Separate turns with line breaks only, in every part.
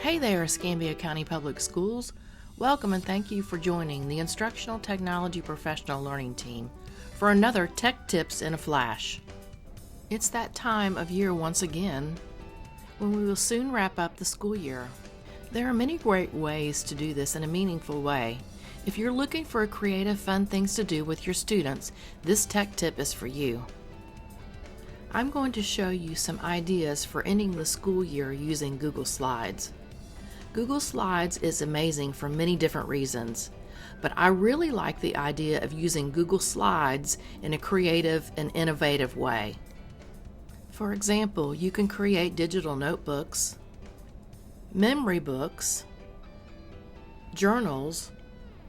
Hey there, Escambia County Public Schools. Welcome and thank you for joining the Instructional Technology Professional Learning Team for another Tech Tips in a Flash. It's that time of year once again when we will soon wrap up the school year. There are many great ways to do this in a meaningful way. If you're looking for creative, fun things to do with your students, this tech tip is for you. I'm going to show you some ideas for ending the school year using Google Slides. Google Slides is amazing for many different reasons, but I really like the idea of using Google Slides in a creative and innovative way. For example, you can create digital notebooks, memory books, journals,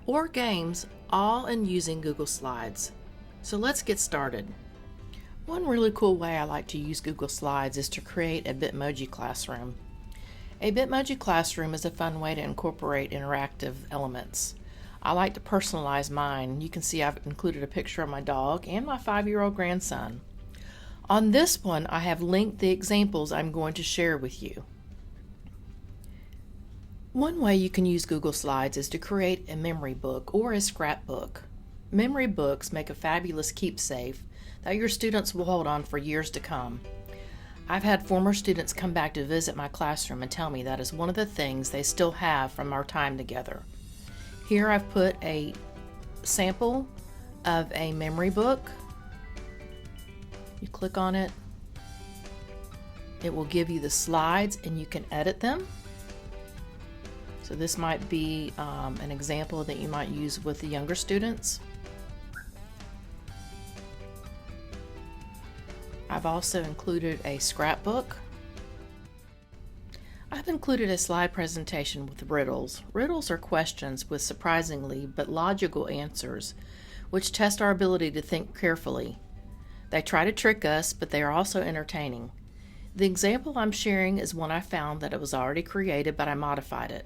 or games, all in using Google Slides. So let's get started. One really cool way I like to use Google Slides is to create a Bitmoji classroom. A Bitmoji classroom is a fun way to incorporate interactive elements. I like to personalize mine. You can see I've included a picture of my dog and my 5-year-old grandson. On this one, I have linked the examples I'm going to share with you. One way you can use Google Slides is to create a memory book or a scrapbook. Memory books make a fabulous keepsake that your students will hold on for years to come. I've had former students come back to visit my classroom and tell me that is one of the things they still have from our time together. Here I've put a sample of a memory book. You click on it, it will give you the slides and you can edit them. So this might be an example that you might use with the younger students. I've also included a scrapbook. I've included a slide presentation with riddles. Riddles are questions with surprisingly but logical answers, which test our ability to think carefully. They try to trick us, but they are also entertaining. The example I'm sharing is one I found that it was already created, but I modified it.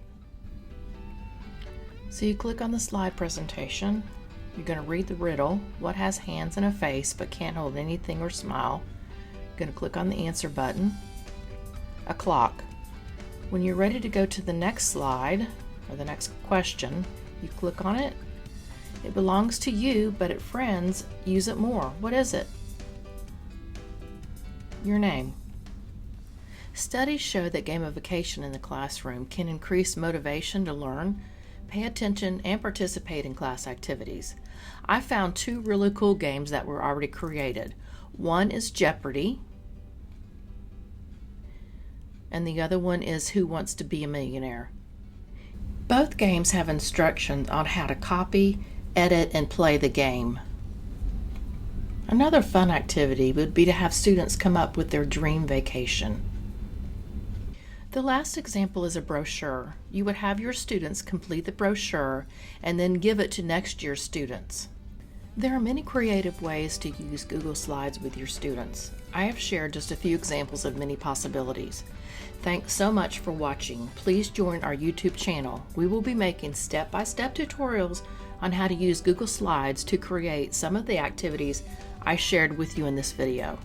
So you click on the slide presentation. You're going to read the riddle. What has hands and a face but can't hold anything or smile? You're going to click on the answer button. A clock. When you're ready to go to the next slide or the next question, you click on it. It belongs to you, but at friends, use it more. What is it? Your name. Studies show that gamification in the classroom can increase motivation to learn, pay attention, and participate in class activities. I found 2 really cool games that were already created. One is Jeopardy, and the other one is Who Wants to Be a Millionaire. Both games have instructions on how to copy, edit, and play the game. Another fun activity would be to have students come up with their dream vacation. The last example is a brochure. You would have your students complete the brochure and then give it to next year's students. There are many creative ways to use Google Slides with your students. I have shared just a few examples of many possibilities. Thanks so much for watching. Please join our YouTube channel. We will be making step-by-step tutorials on how to use Google Slides to create some of the activities I shared with you in this video.